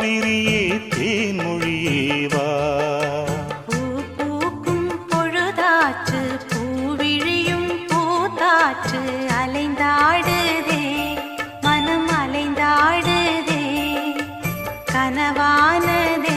காவிரியே தேன்மொழியேவா. பூ பூக்கும் பொழுதாச்சு பூவிழியும் பூத்தாச்சு அலைந்தாடுதே மனம் அலைந்தாடுதே கனவானதே